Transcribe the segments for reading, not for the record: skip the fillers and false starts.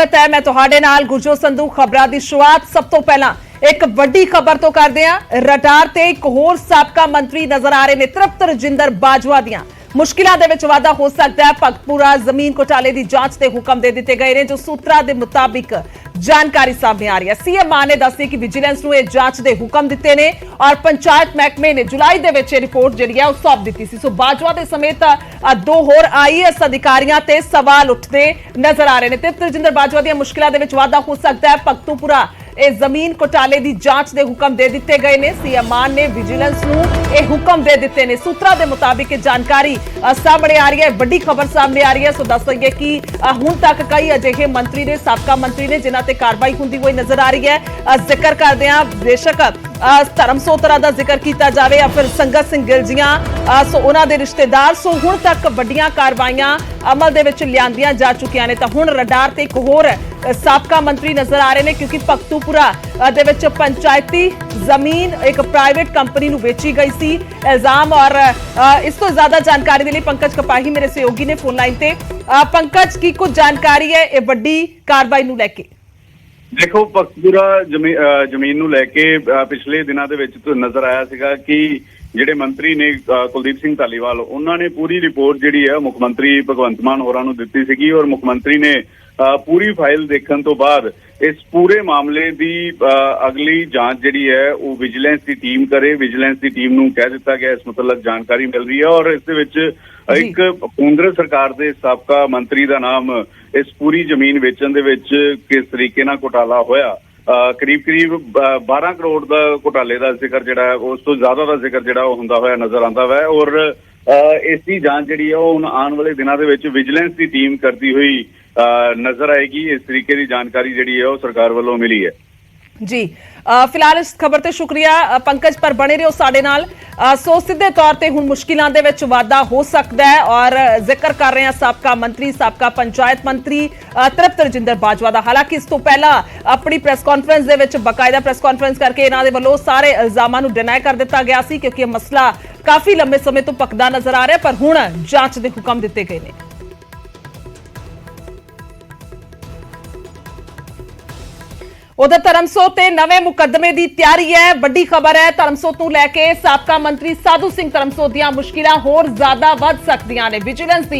स्वागत है। मैं तुहाडे नाल गुरजोत संधू। खबरां दी शुरुआत सब तो पहला एक वड्डी खबर तो करदे हां। रडार ते एक होर साबका मंत्री नजर आ रहे ने। तृप्त रजिंदर बाजवा दियां मुश्किलां दे विच वाधा हो सकदा है। भगतपुरा जमीन घोटाले दी जांच दे हुक्म दे दित्ते गए ने, जो सूत्रा दे मुताबिक जानकारी सामने आ रही है। सीएम मान ने दस्सिया कि विजिलेंस नूं इह जांच दे हुक्म दित्ते ने और पंचायत महकमे ने जुलाई दे विच रिपोर्ट जिहड़ी है सौंप दित्ती सी। सो बाजवा दे समेत दो होर आईएएस अधिकारियों ते सवाल उठते नजर आ रहे ने। तृप्त रजिंदर बाजवा दी मुश्किलां दे विच वाधा हो सकदा है। भगतपुरा इस जमीन घोटाले की जांच के हुक्म दे दिते गए ने। सीएम मान ने विजिलेंस नूं यह हुक्म दे दिते ने। सूत्रा के मुताबिक जानकारी सामने आ रही है, बड़ी खबर सामने आ रही है। सो दस दईए कि हुण तक कई अजिहे मंत्री ने, साबका मंत्री ने, जिन्हां ते कार्रवाई हुंदी हुई नजर आ रही है। जिक्र करदे हां बेशक धर्मसोतरा का जिक्र किया जाए या फिर संगत सिंह गिलजियां, सो उन्हां दे रिश्तेदार। सो हुण तक वड्डियां कार्रवाइयां अमल दे विच लिआंदियां जा चुकियां ने। तां हुण रडार ते एक होर साबका मंत्री नजर आ रहे हैं, क्योंकि भगतूपुरा दे विच पंचायती जमीन एक प्राइवेट कंपनी नूं बेची गई सी इल्जाम। और इस तो ज्यादा जानकारी के लिए पंकज कपाही मेरे सहयोगी ने फोन लाइन ते। पंकज की कुछ जानकारी है ये वड्डी कार्रवाई नूं लैके? देखो, भगतपुरा जमीन नूं लैके पिछले दिनों के विच नजर आया सीगा कि ਜਿਹੜੇ ਮੰਤਰੀ ਨੇ ਕੁਲਦੀਪ ਸਿੰਘ ਧਾਲੀਵਾਲ, ਉਹਨਾਂ ਨੇ ਪੂਰੀ ਰਿਪੋਰਟ ਜਿਹੜੀ ਹੈ ਮੁੱਖ ਮੰਤਰੀ ਭਗਵੰਤ ਮਾਨ ਹੋਰਾਂ ਨੂੰ ਦਿੱਤੀ ਸੀਗੀ ਔਰ ਮੁੱਖ ਮੰਤਰੀ ਨੇ ਪੂਰੀ ਫਾਈਲ ਦੇਖਣ ਤੋਂ ਬਾਅਦ ਇਸ ਪੂਰੇ ਮਾਮਲੇ ਦੀ ਅਗਲੀ ਜਾਂਚ ਜਿਹੜੀ ਹੈ ਉਹ ਵਿਜੀਲੈਂਸ ਦੀ ਟੀਮ ਕਰੇ। ਵਿਜੀਲੈਂਸ ਦੀ ਟੀਮ ਨੂੰ ਕਹਿ ਦਿੱਤਾ ਗਿਆ ਇਸ ਮੁਤਲਕ ਜਾਣਕਾਰੀ ਮਿਲ ਰਹੀ ਹੈ ਔਰ ਇਸ ਦੇ ਵਿੱਚ ਇੱਕ ਕਾਂਗਰਸ ਸਰਕਾਰ ਦੇ ਸਾਬਕਾ ਮੰਤਰੀ ਦਾ ਨਾਮ ਇਸ ਪੂਰੀ ਜ਼ਮੀਨ ਵੇਚਣ ਦੇ ਵਿੱਚ ਕਿਸ ਤਰੀਕੇ ਨਾਲ ਘੁਟਾਲਾ ਹੋਇਆ, करीब 12 करोड़ का घोटाले का जिक्र जिहड़ा उस तो ज्यादा का जिक्र जिहड़ा हुंदा होया नजर आंदा है। और इसकी जांच जिहड़ी है वो आने वाले दिनों के विच विजिलेंस की टीम करती हुई नजर आएगी। इस तरीके की जानकारी जिहड़ी है वो सरकार वालों मिली है। जी, फिलहाल इस खबर ते शुक्रिया पंकज, पर बने रहो साडे नाल। सो सीधे तौर पर हुण मुश्किलों के विच वाधा हो सकता है और जिक्र कर रहे हैं साबका मंत्री, साबका पंचायत मंत्री तृप्त रजिंदर बाजवा दा। हालांकि इस तो पहला अपनी प्रेस कॉन्फ्रेंस दे विच बकायदा प्रेस कॉन्फ्रेंस करके इन्हां दे वल्लों सारे इल्जामां नूं डिनाई कर दिता गया सी, क्योंकि यह मसला काफी लंबे समय तो पकदा नजर आ रहा है। पर हुण जांच दे हुक्म दिते गए ने। उधर धर्मसोत ते नवे मुकदमे की तैयारी है। बड़ी खबर है, धर्मसोत नूं लैके साबका मंत्री साधू सिंह धर्मसोत दीआं मुश्किलां होर ज्यादा वध सकदियां ने। विजिलेंस की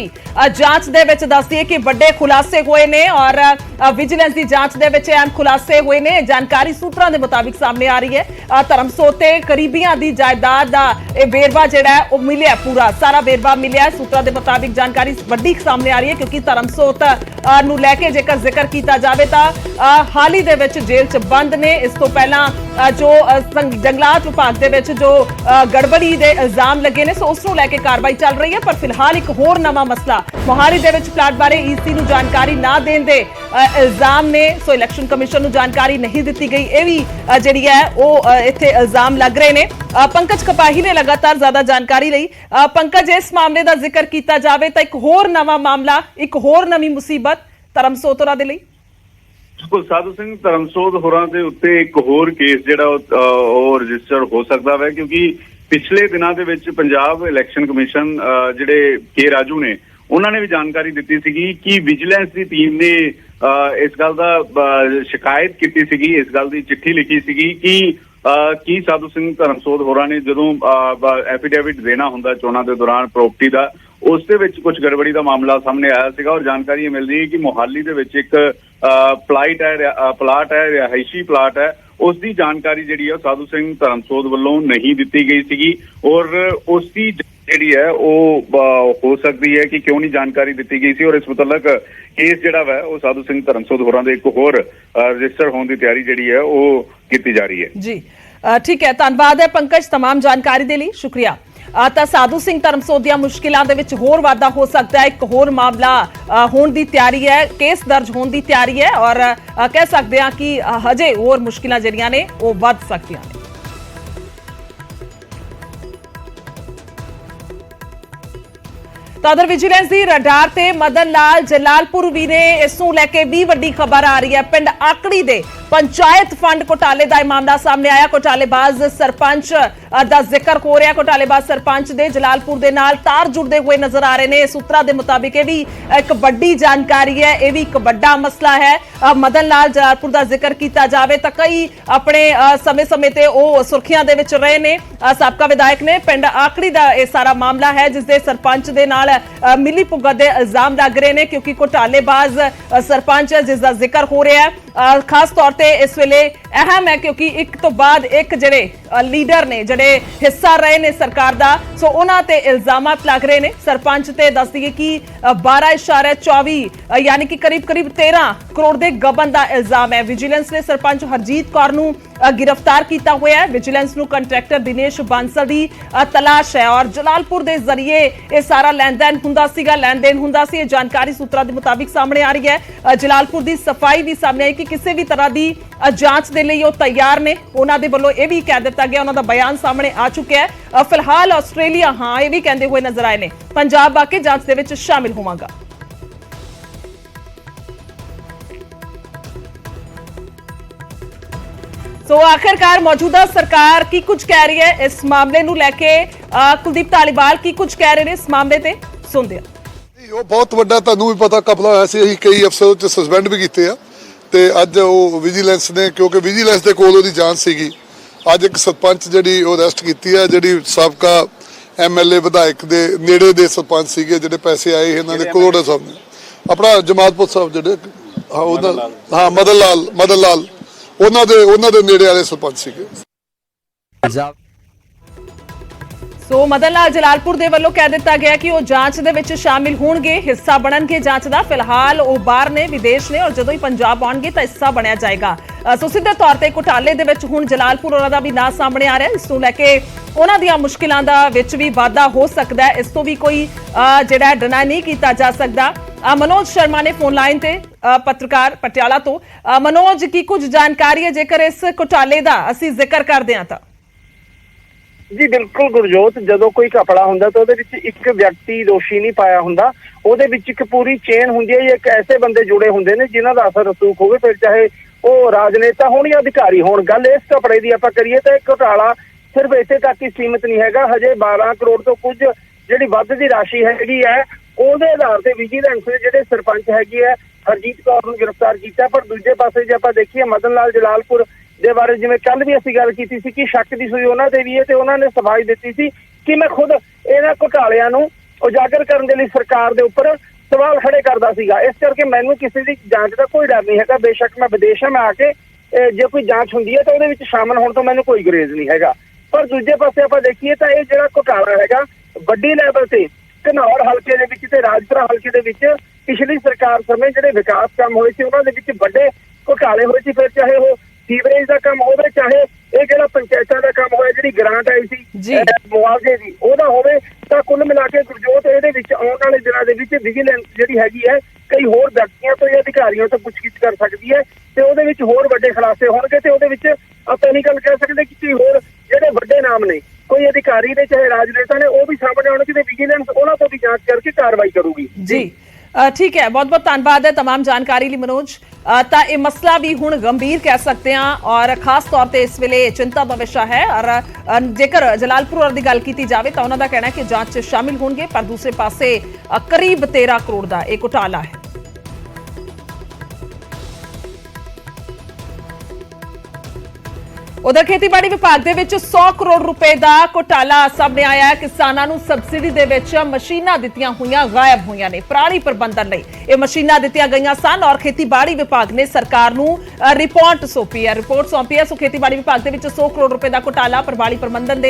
जांच दे विच दस दईए कि बड़े खुलासे हुए ने और विजिलेंस की जांच दे विच अहम खुलासे हुए ने। जानकारी सूत्रां दे मुताबिक सामने आ रही है। धर्मसोत ते करीबियां दी जायदाद दा वेरवा जिहड़ा है वो मिलिया, पूरा सारा वेरवा मिलिया। सूत्रां दे मुताबिक जानकारी बड़ी सामने आ रही है, क्योंकि धर्मसोत नूं लैके जेकर जिक्र किया जाए तो हाल ही दे विच जेल च बंद ने। इस तो पहला जो जंगलात विभाग दे विच जो गड़बड़ी दे इल्जाम लगे ने, सो उसनूं लैके कार्रवाई चल रही है। पर फिलहाल एक होर नवा मसला मोहाली दे विच प्लाट बारे ईसी नूं जानकारी ना देण दे इल्जाम ने। सो इलैक्शन कमिशन नूं जानकारी नहीं दित्ती गई, यह भी जिहड़ी है वो इत्थे इल्जाम लग रहे ने। पंकज कपाही ने लगातार ज्यादा जानकारी लई। पंकज, इस मामले का जिक्र किया जाए तो एक होर नवा मामला, एक होर नवी मुसीबत धर्मसोत होरां दे लई। बिल्कुल, साधू सिंह धर्मसोत होरां दे उत्ते एक होर केस जिहड़ा ਉਹ रजिस्टर हो सकता है, क्योंकि पिछले दिनों के विच पंजाब इलैक्शन कमिशन जिहड़े के राजू ने उन्होंने भी जानकारी दी सी कि विजिलेंस की टीम ने इस गल का शिकायत की सी, इस गल की चिट्ठी लिखी सी कि साधू सिंह धर्मसोत होरां ने जदों एफिडेविट देना हुंदा चोणां दे दौरान प्रॉपर्टी का, उस दे विच कुछ गड़बड़ी का मामला सामने आया सीगा। और जानकारी ये मिल रही है कि मोहाली दे विच एक प्लाट है, रिहायशी प्लाट है, उसकी जानकारी जिहड़ी है साधु सिंह धर्मसोत वालों नहीं दी गई सीगी। और उसकी जिहड़ी है वो हो सकती है कि क्यों नहीं जानकारी दी गई सी। और इस मुतलक केस जिहड़ा है वो साधु सिंह धर्मसोत होरां दे एक होर रजिस्टर होने की तैयारी जिहड़ी है वो की जा रही है। जी ठीक है, धन्यवाद है पंकज तमाम जानकारी दे लई, शुक्रिया। साधु सिंह धर्मसोत दी मुश्किलों के विच होर वाधा हो सकता है। एक होर मामला होने की तैयारी है, केस दर्ज होने की तैयारी है और कह सकते हैं कि हजे होर मुश्किलां जिहड़ियां ने वो वध सकदियां ने। ਤਾਂ ਉਧਰ ਵਿਜੀਲੈਂਸ ਦੀ ਰਡਾਰ ਤੇ ਮਦਨ ਲਾਲ ਜਲਾਲਪੁਰ ਵੀ ਨੇ। ਇਸ ਨੂੰ ਲੈ ਕੇ ਵੀ ਵੱਡੀ ਖਬਰ ਆ ਰਹੀ ਹੈ। ਪਿੰਡ ਆਕੜੀ ਦੇ ਪੰਚਾਇਤ ਫੰਡ ਘੁਟਾਲੇ ਦਾ ਇਹ ਮਾਮਲਾ ਸਾਹਮਣੇ ਆਇਆ। ਘੁਟਾਲੇਬਾਜ਼ ਸਰਪੰਚ ਦਾ ਜ਼ਿਕਰ ਹੋ ਰਿਹਾ। ਘੁਟਾਲੇਬਾਜ਼ ਸਰਪੰਚ ਦੇ ਜਲਾਲਪੁਰ ਦੇ ਨਾਲ ਤਾਰ ਜੁੜਦੇ ਹੋਏ ਨਜ਼ਰ ਆ ਰਹੇ ਨੇ। ਸੂਤਰਾਂ ਦੇ ਮੁਤਾਬਿਕ ਇਹ ਵੀ ਇੱਕ ਵੱਡੀ ਜਾਣਕਾਰੀ ਹੈ, ਇਹ ਵੀ ਇੱਕ ਵੱਡਾ ਮਸਲਾ ਹੈ। ਮਦਨ ਲਾਲ ਜਲਾਲਪੁਰ ਦਾ ਜ਼ਿਕਰ ਕੀਤਾ ਜਾਵੇ ਤਾਂ ਕਈ ਆਪਣੇ ਸਮੇਂ-ਸਮੇਂ ਤੇ ਉਹ ਸੁਰਖੀਆਂ ਦੇ ਵਿੱਚ ਰਹੇ ਨੇ। ਸਾਬਕਾ ਵਿਧਾਇਕ ਨੇ। ਪਿੰਡ ਆਕੜੀ ਦਾ ਇਹ ਸਾਰਾ ਮਾਮਲਾ ਹੈ ਜਿਸ ਦੇ ਸਰਪੰਚ ਦੇ ਨਾਲ ਮਿਲੀ ਭੁਗਤ ਦੇ ਇਲਜ਼ਾਮ ਲੱਗ ਰਹੇ ਨੇ, ਕਿਉਂਕਿ ਘੁਟਾਲੇਬਾਜ਼ ਸਰਪੰਚ ਜਿਸ ਦਾ ਜ਼ਿਕਰ ਹੋ ਰਿਹਾ ਹੈ ਖਾਸ ਤੌਰ ਤੇ ਇਸ ਵੇਲੇ ਅਹਿਮ ਹੈ, ਕਿਉਂਕਿ ਇੱਕ ਤੋਂ ਬਾਅਦ ਇੱਕ ਜਿਹੜੇ ਲੀਡਰ ਨੇ ਜਿਹੜੇ ਹਿੱਸਾ ਰਹੇ ਨੇ ਸਰਕਾਰ ਦਾ, ਸੋ ਉਹਨਾਂ ਤੇ ਇਲਜ਼ਾਮਾਤ ਲੱਗ ਰਹੇ ਨੇ। ਸਰਪੰਚ ਤੇ ਦੱਸ ਦਈਏ ਕਿ 12.24 ਯਾਨੀ ਕਿ ਕਰੀਬ 13 ਕਰੋੜ ਦੇ ਗਬਨ ਦਾ ਇਲਜ਼ਾਮ ਹੈ। ਵਿਜੀਲੈਂਸ ਨੇ ਸਰਪੰਚ ਹਰਜੀਤ ਕੌਰ ਨੂੰ गिरफ्तार किया हुआ है। विजिलेंस ਨੂੰ ਕੰਟਰੈਕਟਰ ਦਿਨੇਸ਼ ਬਾਂਸਲ ਦੀ ਤਲਾਸ਼ ਹੈ ਔਰ ਜਲਾਲਪੁਰ ਦੇ ਜ਼ਰੀਏ ਇਹ ਸਾਰਾ ਲੈਣ-ਦੇਣ ਹੁੰਦਾ ਸੀ। ਇਹ ਜਾਣਕਾਰੀ ਸੂਤਰਾਂ ਦੇ ਮੁਤਾਬਿਕ ਸਾਹਮਣੇ ਆ ਰਹੀ ਹੈ। ਜਲਾਲਪੁਰ ਦੀ ਸਫਾਈ ਵੀ ਸਾਹਮਣੇ ਆਈ ਕਿ ਕਿਸੇ ਵੀ ਤਰ੍ਹਾਂ ਦੀ ਜਾਂਚ ਦੇ ਲਈ ਉਹ ਤਿਆਰ ਨੇ। ਉਹਨਾਂ ਦੇ ਵੱਲੋਂ ਇਹ ਵੀ ਕਹਿ ਦਿੱਤਾ ਗਿਆ, ਉਹਨਾਂ ਦਾ ਬਿਆਨ ਸਾਹਮਣੇ ਆ ਚੁੱਕਿਆ ਹੈ। ਫਿਲਹਾਲ ਆਸਟ੍ਰੇਲੀਆ ਇਹ ਵੀ ਕਹਿੰਦੇ ਹੋਏ ਨਜ਼ਰ ਆਏ ਨੇ ਪੰਜਾਬ ਆ ਕੇ ਜਾਂਚ ਦੇ ਵਿੱਚ ਸ਼ਾਮਿਲ ਹੋਵਾਂਗਾ। ਸੋ ਆਖਿਰਕਾਰ ਮੌਜੂਦਾ ਸਰਕਾਰ ਕੀ ਕੁਝ ਕਹਿ ਰਹੀ ਹੈ ਇਸ ਮਾਮਲੇ ਨੂੰ ਲੈ ਕੇ। ਕੁਲਦੀਪ ਧਾਲੀਵਾਲ ਕੀ ਕੁਝ ਕਹਿ ਰਹੇ ਨੇ ਇਸ ਮਾਮਲੇ ਤੇ, ਸੁਣਦੇ ਹਾਂ। ਉਹ ਬਹੁਤ ਵੱਡਾ, ਤੁਹਾਨੂੰ ਵੀ ਪਤਾ, ਕਪਲਾ ਹੋਇਆ ਸੀ। ਅਸੀਂ ਕਈ ਅਫਸਰ ਚ ਸਸਪੈਂਡ ਵੀ ਕੀਤੇ ਆ ਤੇ ਅੱਜ ਉਹ ਵਿਜੀਲੈਂਸ ਨੇ, ਕਿਉਂਕਿ ਵਿਜੀਲੈਂਸ ਦੇ ਕੋਲ ਉਹਦੀ ਜਾਂਚ ਸੀਗੀ, ਅੱਜ ਇੱਕ ਸਰਪੰਚ ਜਿਹੜੀ ਉਹ ਅਰੈਸਟ ਕੀਤੀ ਆ, ਜਿਹੜੀ ਸਾਬਕਾ MLA ਵਿਧਾਇਕ ਦੇ ਨੇੜੇ ਦੇ ਸਰਪੰਚ ਸੀਗੇ, ਜਿਹੜੇ ਪੈਸੇ ਆਏ ਇਹਨਾਂ ਦੇ ਕਰੋੜਾਂ ਸਾਹਿਬ ਨੇ। ਆਪਣਾ ਜਮਾਲਪੁਰ ਸਾਹਿਬ ਜਿਹੜੇ ਮਦਨ ਲਾਲ ਉਹਨਾਂ ਦੇ ਨੇੜੇ ਵਾਲੇ ਸਰਪੰਚ ਸੀਗੇ। ਸੋ ਮਦਨ ਲਾਲ ਜਲਾਲਪੁਰ ਦੇ ਵੱਲੋਂ ਕਹਿ ਦਿੱਤਾ ਗਿਆ ਕਿ ਉਹ ਜਾਂਚ ਦੇ ਵਿੱਚ ਸ਼ਾਮਿਲ ਹੋਣਗੇ, ਹਿੱਸਾ ਬਣਨਗੇ ਜਾਂਚ ਦਾ। ਫਿਲਹਾਲ ਉਹ ਬਾਹਰ ਨੇ, ਵਿਦੇਸ਼ ਨੇ, ਔਰ ਜਦੋਂ ਹੀ ਪੰਜਾਬ ਆਉਣਗੇ ਤਾਂ ਹਿੱਸਾ ਬਣਿਆ ਜਾਏਗਾ। ਸੋ ਸਿੱਧੇ ਤੌਰ ਤੇ ਘੁਟਾਲੇ ਦੇ ਵਿੱਚ ਹੁਣ ਜਲਾਲਪੁਰ ਉਹਨਾਂ ਦਾ ਵੀ ਨਾਂ ਸਾਹਮਣੇ ਆ ਰਿਹਾ। ਇਸ ਨੂੰ ਲੈ ਕੇ ਉਹਨਾਂ ਦੀਆਂ ਮੁਸ਼ਕਿਲਾਂ ਦਾ ਵਿੱਚ ਵੀ ਵਾਧਾ ਹੋ ਸਕਦਾ ਹੈ। ਇਸ ਤੋਂ ਵੀ ਕੋਈ ਜਿਹੜਾ ਡਿਨਾਈ ਨਹੀਂ ਕੀਤਾ ਜਾ ਸਕਦਾ। मनोज शर्मा ने फोन लाइन ते पत्रकार पटियाला तो। मनोज की कुछ जानकारी है जेकर इस घोटाले दा असीं जिक्र करदे हां तां? जी बिल्कुल गुरजोत, जदों कोई घपला हुंदा तां उहदे विच एक व्यक्ति दोषी नहीं पाया हुंदा, उहदे विच एक पूरी चेन हुंदी है। एक ऐसे बंदे जुड़े हुंदे ने जिन्हां दा असर रसूख होवे, फिर चाहे वो राजनेता होण या अधिकारी होण। गल इस घपले दी आपां करिए तां इह घोटाला सिर्फ इत्थे तक ही सीमित नहीं हैगा। हजे 12 करोड़ तो कुछ जिहड़ी वध दी राशि हैगी है ਉਹਦੇ ਆਧਾਰ ਤੇ ਵਿਜੀਲੈਂਸ ਨੇ ਜਿਹੜੇ ਸਰਪੰਚ ਹੈਗੀ ਹੈ ਹਰਜੀਤ ਕੌਰ ਨੂੰ ਗ੍ਰਿਫਤਾਰ ਕੀਤਾ। ਪਰ ਦੂਜੇ ਪਾਸੇ ਜੇ ਆਪਾਂ ਦੇਖੀਏ ਮਦਨ ਲਾਲ ਜਲਾਲਪੁਰ ਦੇ ਬਾਰੇ, ਜਿਵੇਂ ਕੱਲ ਵੀ ਅਸੀਂ ਗੱਲ ਕੀਤੀ ਸੀ ਕਿ ਸ਼ੱਕ ਦੀ ਸੂਈ ਉਹਨਾਂ ਤੇ ਵੀ ਹੈ, ਤੇ ਉਹਨਾਂ ਨੇ ਸਫਾਈ ਦਿੱਤੀ ਸੀ ਕਿ ਮੈਂ ਖੁਦ ਇਹਨਾਂ ਘੁਟਾਲਿਆਂ ਨੂੰ ਉਜਾਗਰ ਕਰਨ ਦੇ ਲਈ ਸਰਕਾਰ ਦੇ ਉੱਪਰ ਸਵਾਲ ਖੜੇ ਕਰਦਾ ਸੀਗਾ। ਇਸ ਕਰਕੇ ਮੈਨੂੰ ਕਿਸੇ ਦੀ ਜਾਂਚ ਦਾ ਕੋਈ ਡਰ ਨਹੀਂ ਹੈਗਾ। ਬੇਸ਼ੱਕ ਮੈਂ ਵਿਦੇਸ਼ਾਂ ਮੈਂ ਆ ਕੇ ਜੇ ਕੋਈ ਜਾਂਚ ਹੁੰਦੀ ਹੈ ਤਾਂ ਉਹਦੇ ਵਿੱਚ ਸ਼ਾਮਲ ਹੋਣ ਤੋਂ ਮੈਨੂੰ ਕੋਈ ਗੁਰੇਜ਼ ਨਹੀਂ ਹੈਗਾ। ਪਰ ਦੂਜੇ ਪਾਸੇ ਆਪਾਂ ਦੇਖੀਏ ਤਾਂ ਇਹ ਜਿਹੜਾ ਘੁਟਾਲਾ ਹੈਗਾ ਵੱਡੀ ਲੈਵਲ ਤੇ ਘਨੌਰ ਹਲਕੇ ਦੇ ਵਿੱਚ ਤੇ ਰਾਜਪੁਰਾ ਹਲਕੇ ਦੇ ਵਿੱਚ ਪਿਛਲੀ ਸਰਕਾਰ ਸਮੇਂ ਜਿਹੜੇ ਵਿਕਾਸ ਕੰਮ ਹੋਏ ਸੀ ਉਹਨਾਂ ਦੇ ਵਿੱਚ ਵੱਡੇ ਘੁਟਾਲੇ ਹੋਏ ਸੀ। ਫਿਰ ਚਾਹੇ ਉਹ ਸੀਵਰੇਜ ਦਾ ਕੰਮ ਹੋਵੇ, ਚਾਹੇ ਇਹ ਜਿਹੜਾ ਪੰਚਾਇਤਾਂ ਦਾ ਕੰਮ ਹੋਇਆ, ਜਿਹੜੀ ਗ੍ਰਾਂਟ ਆਈ ਸੀ ਮੁਆਵਜ਼ੇ ਦੀ, ਉਹਦਾ ਹੋਵੇ, ਤਾਂ ਕੁੱਲ ਮਿਲਾ ਕੇ ਗੁਰਜੋਤ ਇਹਦੇ ਵਿੱਚ ਆਉਣ ਵਾਲੇ ਦਿਨਾਂ ਦੇ ਵਿੱਚ ਵਿਜੀਲੈਂਸ ਜਿਹੜੀ ਹੈਗੀ ਹੈ ਕਈ ਹੋਰ ਵਿਅਕਤੀਆਂ ਤੋਂ ਜਾਂ ਅਧਿਕਾਰੀਆਂ ਤੋਂ ਪੁੱਛਗਿੱਛ ਕਰ ਸਕਦੀ ਹੈ ਤੇ ਉਹਦੇ ਵਿੱਚ ਹੋਰ ਵੱਡੇ ਖੁਲਾਸੇ ਹੋਣਗੇ। ਤੇ ਉਹਦੇ ਵਿੱਚ ਆਪਾਂ ਨਹੀਂ ਗੱਲ ਕਹਿ ਸਕਦੇ ਕਿ ਹੋਰ ਜਿਹੜੇ ਵੱਡੇ ਨਾਮ ਨੇ, ਕੋਈ ਅਧਿਕਾਰੀ ਨੇ ਚਾਹੇ ਰਾਜਨੇਤਾ ਨੇ, ਉਹ ਵੀ ਸਾਹਮਣੇ ਆਉਣਗੇ ਤੇ ਵਿਜੀਲੈਂਸ ਉਹਨਾਂ ਤੋਂ ਵੀ ਜਾਂਚ ਕਰਕੇ ਕਾਰਵਾਈ ਕਰੂਗੀ। ਜੀ ਠੀਕ ਹੈ, ਬਹੁਤ ਬਹੁਤ ਧੰਨਵਾਦ ਹੈ तमाम ਜਾਣਕਾਰੀ ਲਈ ਮਨੋਜ। ਤਾਂ ਇਹ ਮਸਲਾ ਵੀ ਹੁਣ ਗੰਭੀਰ ਕਹਿ ਸਕਦੇ ਹਾਂ ਔਰ ਖਾਸ ਤੌਰ ਤੇ ਇਸ ਵੇਲੇ ਚਿੰਤਾ ਦਾ ਵਿਸ਼ਾ ਹੈ। ਔਰ ਜੇਕਰ ਜਲਾਲਪੁਰ ਦੀ ਗੱਲ ਕੀਤੀ ਜਾਵੇ ਤਾਂ ਉਹਨਾਂ ਦਾ ਕਹਿਣਾ ਹੈ ਕਿ ਜਾਂਚ 'ਚ ਸ਼ਾਮਿਲ ਹੋਣਗੇ, ਪਰ ਦੂਸਰੇ ਪਾਸੇ ਕਰੀਬ 13 ਕਰੋੜ ਦਾ ਇਹ ਘੁਟਾਲਾ ਹੈ। उधर खेतीबाड़ी विभाग दे विच 100 करोड़ रुपए का घोटाला सामने आया है। किसानां नूं सबसिडी दे विच मशीनां दित्तियां होईयां गायब होईयां ने। पराली प्रबंधन लई ये मशीनां दित्तियां गईयां सन और खेतीबाड़ी विभाग ने सरकार नूं रिपोर्ट सौंपी है। सो खेतीबाड़ी विभाग दे विच 100 करोड़ रुपए का घोटाला पराली प्रबंधन